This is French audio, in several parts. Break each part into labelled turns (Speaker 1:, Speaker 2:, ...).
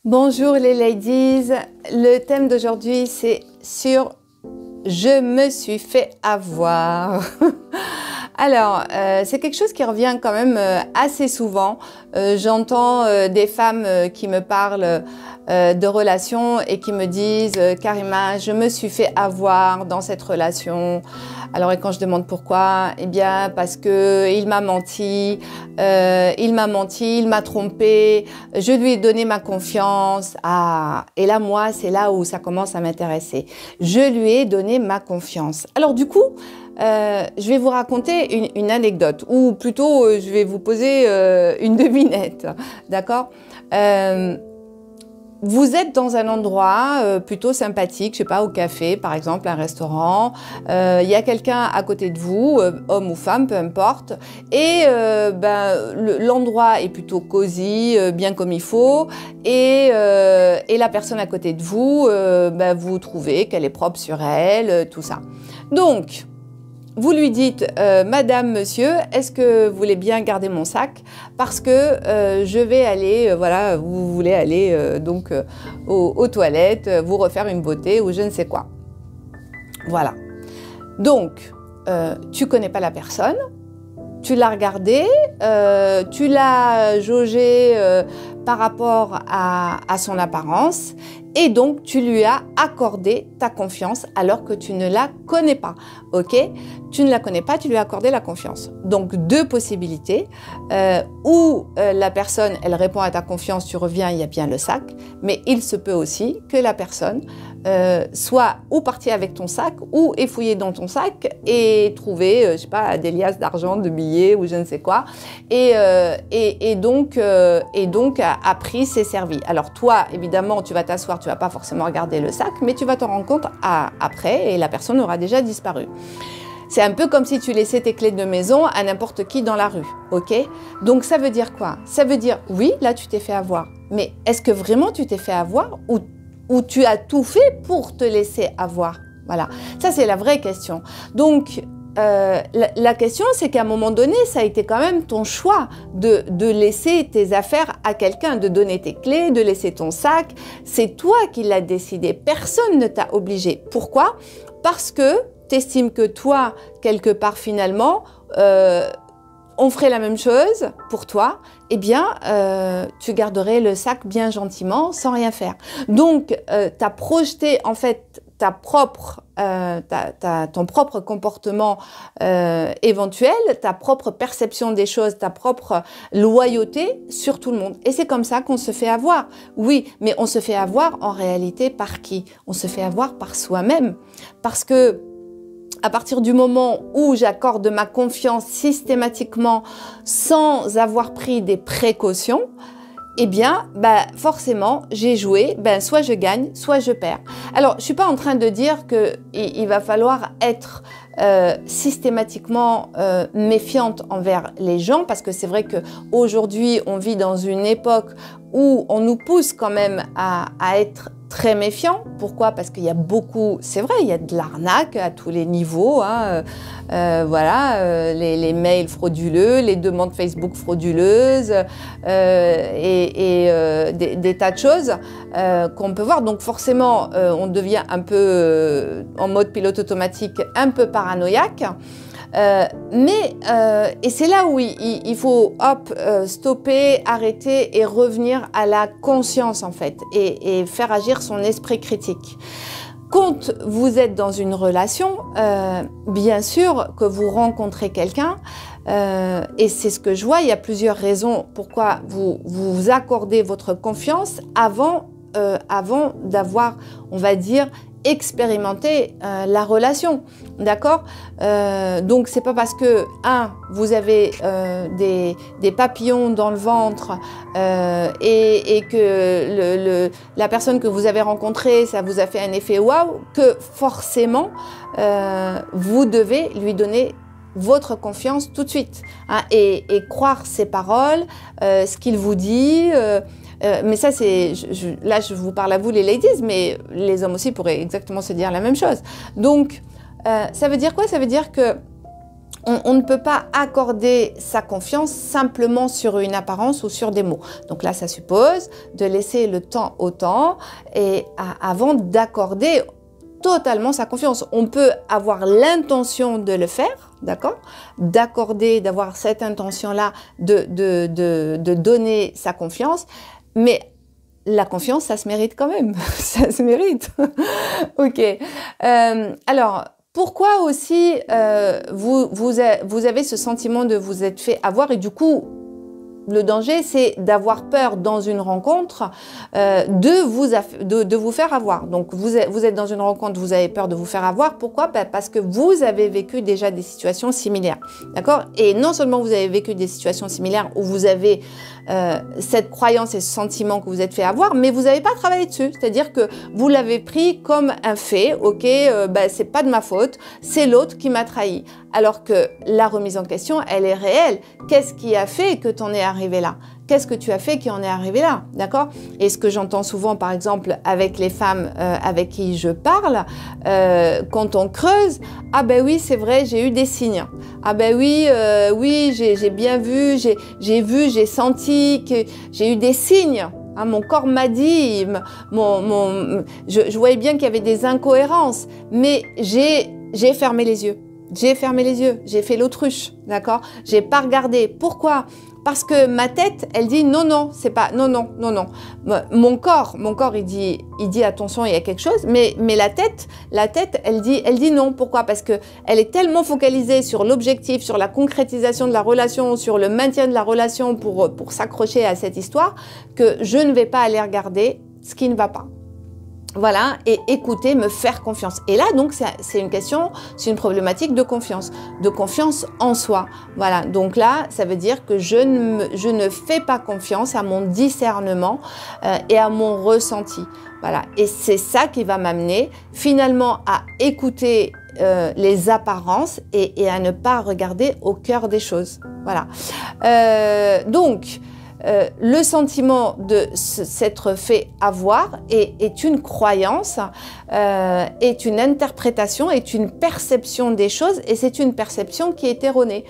Speaker 1: Bonjour les ladies, le thème d'aujourd'hui c'est sur « Je me suis fait avoir ». Alors, c'est quelque chose qui revient quand même assez souvent. J'entends des femmes qui me parlent de relations et qui me disent « Karima, je me suis fait avoir dans cette relation ». Alors, et quand je demande pourquoi, eh bien, parce que il m'a menti, il m'a trompé, je lui ai donné ma confiance. Ah, et là, moi, c'est là où ça commence à m'intéresser. Je lui ai donné ma confiance. Alors, du coup, je vais vous raconter une anecdote, ou plutôt, je vais vous poser une devinette, d'accord? Vous êtes dans un endroit plutôt sympathique, je sais pas, au café par exemple, un restaurant, il y a quelqu'un à côté de vous, homme ou femme, peu importe, et l'endroit est plutôt cosy, bien comme il faut, et la personne à côté de vous, vous trouvez qu'elle est propre sur elle, tout ça. Donc, vous lui dites Madame, Monsieur, est-ce que vous voulez bien garder mon sac? Parce que je vais aller, voilà, vous voulez aller aux toilettes, vous refaire une beauté ou je ne sais quoi. Voilà. Donc, tu connais pas la personne, tu l'as regardée, tu l'as jaugée par rapport à son apparence et donc tu lui as accordé ta confiance alors que tu ne la connais pas, ok? Tu ne la connais pas, tu lui as accordé la confiance. Donc deux possibilités, où la personne, elle répond à ta confiance, tu reviens, il y a bien le sac, mais il se peut aussi que la personne soit ou partie avec ton sac ou est fouillée dans ton sac et trouver, je sais pas, des liasses d'argent, de billets ou je ne sais quoi, et donc a pris, s'est servi. Alors toi, évidemment, tu vas t'asseoir, tu vas pas forcément regarder le sac, mais tu vas t'en rendre compte après et la personne aura déjà disparu. C'est un peu comme si tu laissais tes clés de maison à n'importe qui dans la rue, ok? Donc ça veut dire quoi? Ça veut dire, oui, là tu t'es fait avoir, mais est-ce que vraiment tu t'es fait avoir ou tu as tout fait pour te laisser avoir? Voilà, ça c'est la vraie question. Donc, la question, c'est qu'à un moment donné, ça a été quand même ton choix de laisser tes affaires à quelqu'un, de donner tes clés, de laisser ton sac. C'est toi qui l'as décidé. Personne ne t'a obligé. Pourquoi? Parce que tu estimes que toi, quelque part finalement, on ferait la même chose pour toi, eh bien, tu garderais le sac bien gentiment sans rien faire. Donc, tu as projeté en fait ton propre comportement éventuel, ta propre perception des choses, ta propre loyauté sur tout le monde. Et c'est comme ça qu'on se fait avoir. Oui, mais on se fait avoir en réalité par qui? On se fait avoir par soi-même. Parce que à partir du moment où j'accorde ma confiance systématiquement sans avoir pris des précautions, eh bien, forcément, j'ai joué, soit je gagne, soit je perds. Alors, je suis pas en train de dire qu'il va falloir être systématiquement méfiante envers les gens, parce que c'est vrai qu'aujourd'hui, on vit dans une époque où on nous pousse quand même à être très méfiant. Pourquoi? Parce qu'il y a beaucoup, c'est vrai, il y a de l'arnaque à tous les niveaux, hein. Voilà, les mails frauduleux, les demandes Facebook frauduleuses des tas de choses qu'on peut voir. Donc forcément, on devient un peu en mode pilote automatique, un peu paranoïaque. Et c'est là où il faut stopper, arrêter et revenir à la conscience en fait et faire agir son esprit critique. Quand vous êtes dans une relation, bien sûr que vous rencontrez quelqu'un, et c'est ce que je vois, il y a plusieurs raisons pourquoi vous accordez votre confiance avant d'avoir, on va dire, expérimenter la relation, d'accord? Donc c'est pas parce que vous avez des papillons dans le ventre et que la personne que vous avez rencontrée, ça vous a fait un effet waouh, que forcément vous devez lui donner votre confiance tout de suite, hein, et croire ses paroles, ce qu'il vous dit. Mais ça, là, je vous parle à vous, les ladies, mais les hommes aussi pourraient exactement se dire la même chose. Donc, ça veut dire quoi? Ça veut dire que On ne peut pas accorder sa confiance simplement sur une apparence ou sur des mots. Donc là, ça suppose de laisser le temps au temps et avant d'accorder totalement sa confiance. On peut avoir l'intention de le faire, d'accord? D'accorder, d'avoir cette intention-là de donner sa confiance, mais la confiance, ça se mérite quand même. Ça se mérite. Ok. Alors, pourquoi aussi vous avez ce sentiment de vous être fait avoir et du coup, le danger, c'est d'avoir peur dans une rencontre de vous faire avoir. Donc, vous êtes dans une rencontre, vous avez peur de vous faire avoir. Pourquoi? Parce que vous avez vécu déjà des situations similaires. D'accord? Et non seulement vous avez vécu des situations similaires où vous avez cette croyance et ce sentiment que vous êtes fait avoir, mais vous n'avez pas travaillé dessus. C'est-à-dire que vous l'avez pris comme un fait. Ok, c'est pas de ma faute, c'est l'autre qui m'a trahi. Alors que la remise en question, elle est réelle. Qu'est-ce qui a fait que tu en es arrivé là? Qu'est-ce que tu as fait qui en est arrivé là? D'accord? Et ce que j'entends souvent, par exemple, avec les femmes avec qui je parle, quand on creuse, ah ben oui, c'est vrai, j'ai eu des signes. Ah ben oui, oui, j'ai bien vu, j'ai senti que j'ai eu des signes. Hein, mon corps m'a dit, je voyais bien qu'il y avait des incohérences, mais j'ai fermé les yeux. J'ai fermé les yeux, j'ai fait l'autruche, d'accord? J'ai pas regardé. Pourquoi? Parce que ma tête, elle dit non, non, c'est pas, non, non, non, non. Mon corps, il dit attention, il y a quelque chose, mais la tête, elle dit non. Pourquoi? Parce que elle est tellement focalisée sur l'objectif, sur la concrétisation de la relation, sur le maintien de la relation pour s'accrocher à cette histoire, que je ne vais pas aller regarder ce qui ne va pas. Voilà, et écouter, me faire confiance. Et là, donc, c'est une problématique de confiance en soi. Voilà, donc là, ça veut dire que je ne fais pas confiance à mon discernement et à mon ressenti. Voilà, et c'est ça qui va m'amener finalement à écouter les apparences et à ne pas regarder au cœur des choses. Voilà, donc, le sentiment de s'être fait avoir est une croyance, est une interprétation, est une perception des choses et c'est une perception qui est erronée.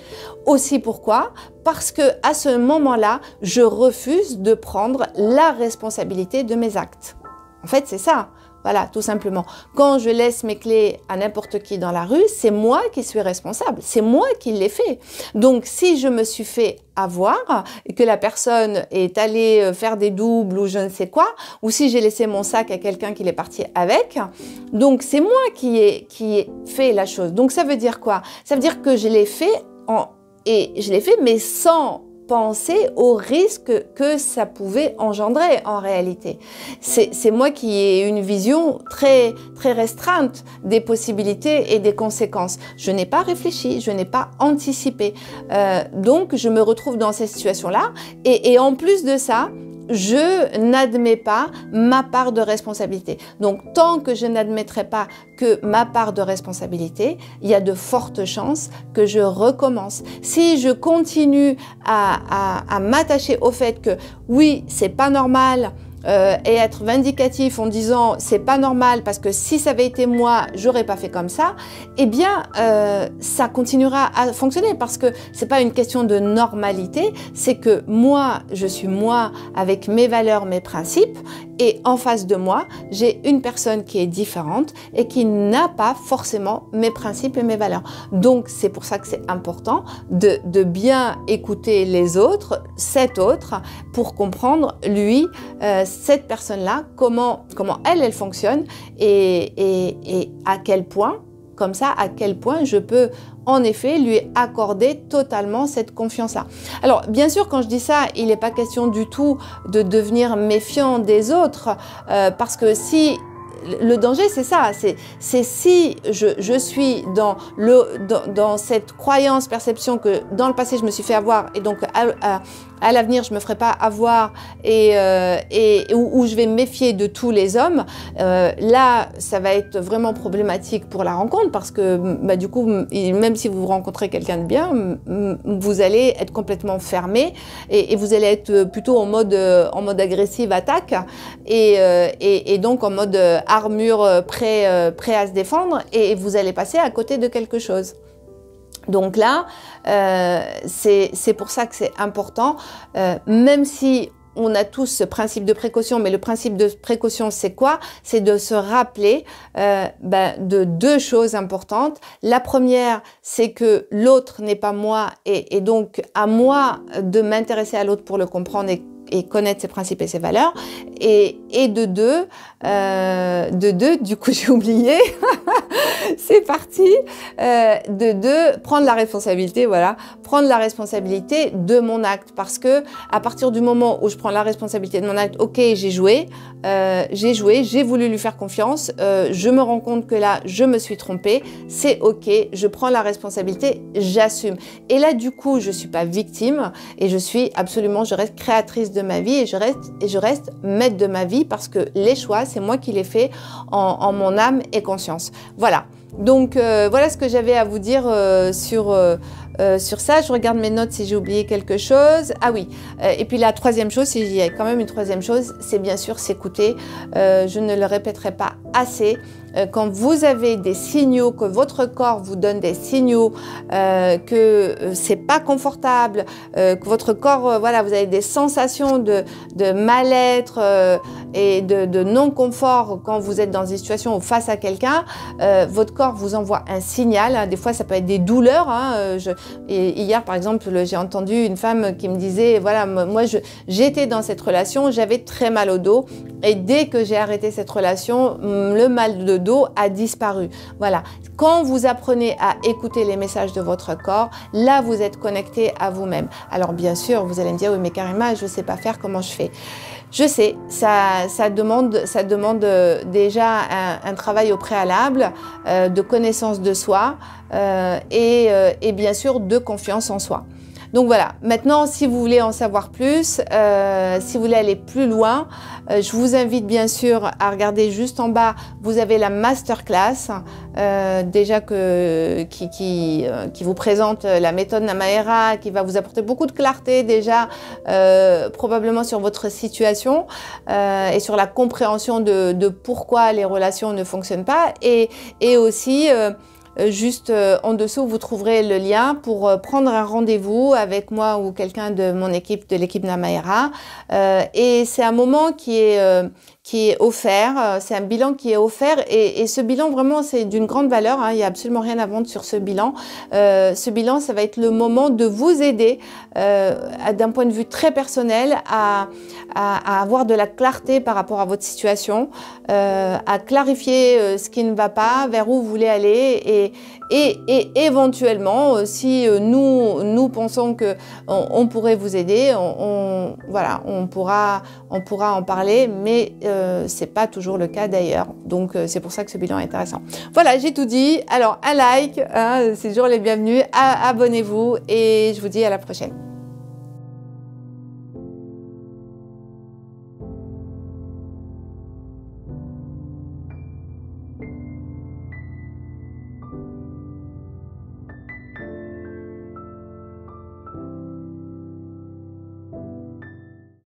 Speaker 1: Aussi pourquoi? Parce que à ce moment-là, je refuse de prendre la responsabilité de mes actes. En fait, c'est ça. Voilà, tout simplement. Quand je laisse mes clés à n'importe qui dans la rue, c'est moi qui suis responsable. C'est moi qui l'ai fait. Donc, si je me suis fait avoir et que la personne est allée faire des doubles ou je ne sais quoi, ou si j'ai laissé mon sac à quelqu'un qui est parti avec, donc c'est moi qui ai fait la chose. Donc, ça veut dire quoi? Ça veut dire que je l'ai fait mais sans penser au risque que ça pouvait engendrer en réalité. C'est moi qui ai une vision très, très restreinte des possibilités et des conséquences. Je n'ai pas réfléchi, je n'ai pas anticipé. Donc, je me retrouve dans cette situation-là et en plus de ça, je n'admets pas ma part de responsabilité. Donc, tant que je n'admettrai pas que ma part de responsabilité, il y a de fortes chances que je recommence. Si je continue à m'attacher au fait que oui, c'est pas normal, et être vindicatif en disant c'est pas normal parce que si ça avait été moi, j'aurais pas fait comme ça, eh bien ça continuera à fonctionner parce que c'est pas une question de normalité, c'est que moi, je suis moi avec mes valeurs, mes principes et en face de moi, j'ai une personne qui est différente et qui n'a pas forcément mes principes et mes valeurs. Donc c'est pour ça que c'est important de bien écouter les autres, cet autre, pour comprendre lui, cette personne-là, comment elle fonctionne et à quel point, comme ça, à quel point je peux en effet lui accorder totalement cette confiance-là. Alors bien sûr, quand je dis ça, il n'est pas question du tout de devenir méfiant des autres, parce que si le danger, c'est ça, c'est si je suis dans cette croyance, perception que dans le passé je me suis fait avoir et donc à l'avenir je me ferai pas avoir et où je vais me méfier de tous les hommes, là ça va être vraiment problématique pour la rencontre parce que du coup, même si vous rencontrez quelqu'un de bien, vous allez être complètement fermé et vous allez être plutôt en mode agressive, attaque et donc en mode armure prêt à se défendre et vous allez passer à côté de quelque chose. Donc là, c'est pour ça que c'est important, même si on a tous ce principe de précaution, mais le principe de précaution, c'est quoi? C'est de se rappeler de deux choses importantes. La première, c'est que l'autre n'est pas moi et donc à moi de m'intéresser à l'autre pour le comprendre et connaître ses principes et ses valeurs. Et de deux, du coup j'ai oublié, c'est parti, de deux, prendre la responsabilité, voilà, prendre la responsabilité de mon acte, parce que à partir du moment où je prends la responsabilité de mon acte, ok, j'ai joué, j'ai voulu lui faire confiance, je me rends compte que là, je me suis trompée, c'est ok, je prends la responsabilité, j'assume. Et là, du coup, je suis pas victime et je reste créatrice de ma vie et je reste maître de ma vie parce que les choix, c'est moi qui les fais en mon âme et conscience. Voilà. Donc, voilà ce que j'avais à vous dire sur ça. Je regarde mes notes si j'ai oublié quelque chose. Ah oui, et puis la troisième chose, si il y a quand même une troisième chose, c'est bien sûr s'écouter. Je ne le répéterai pas assez. Quand vous avez des signaux, que votre corps vous donne des signaux, que c'est pas confortable, que votre corps, voilà, vous avez des sensations de mal-être et de non-confort quand vous êtes dans une situation ou face à quelqu'un, votre corps vous envoie un signal. Hein. Des fois, ça peut être des douleurs. Hein. Et hier, par exemple, j'ai entendu une femme qui me disait, voilà, moi, j'étais dans cette relation, j'avais très mal au dos. Et dès que j'ai arrêté cette relation, le mal de dos a disparu. Voilà. Quand vous apprenez à écouter les messages de votre corps, là, vous êtes connecté à vous-même. Alors, bien sûr, vous allez me dire, oui, mais Karima, je ne sais pas faire, comment je fais? Je sais, ça demande déjà un travail au préalable, de connaissance de soi et bien sûr de confiance en soi. Donc voilà, maintenant si vous voulez en savoir plus, si vous voulez aller plus loin, je vous invite bien sûr à regarder juste en bas, vous avez la masterclass déjà qui vous présente la méthode Namaera, qui va vous apporter beaucoup de clarté déjà probablement sur votre situation et sur la compréhension de pourquoi les relations ne fonctionnent pas et aussi juste en dessous, vous trouverez le lien pour prendre un rendez-vous avec moi ou quelqu'un de mon équipe, de l'équipe Namaera. Et c'est un moment qui est offert, c'est un bilan qui est offert et ce bilan vraiment c'est d'une grande valeur, hein, il n'y a absolument rien à vendre sur ce bilan. Ce bilan, ça va être le moment de vous aider d'un point de vue très personnel à avoir de la clarté par rapport à votre situation, à clarifier ce qui ne va pas, vers où vous voulez aller et éventuellement, si nous pensons que on pourrait vous aider, voilà, on pourra en parler, mais c'est pas toujours le cas d'ailleurs. Donc c'est pour ça que ce bilan est intéressant. Voilà, j'ai tout dit. Alors un like, hein, c'est toujours les bienvenus. Abonnez-vous et je vous dis à la prochaine.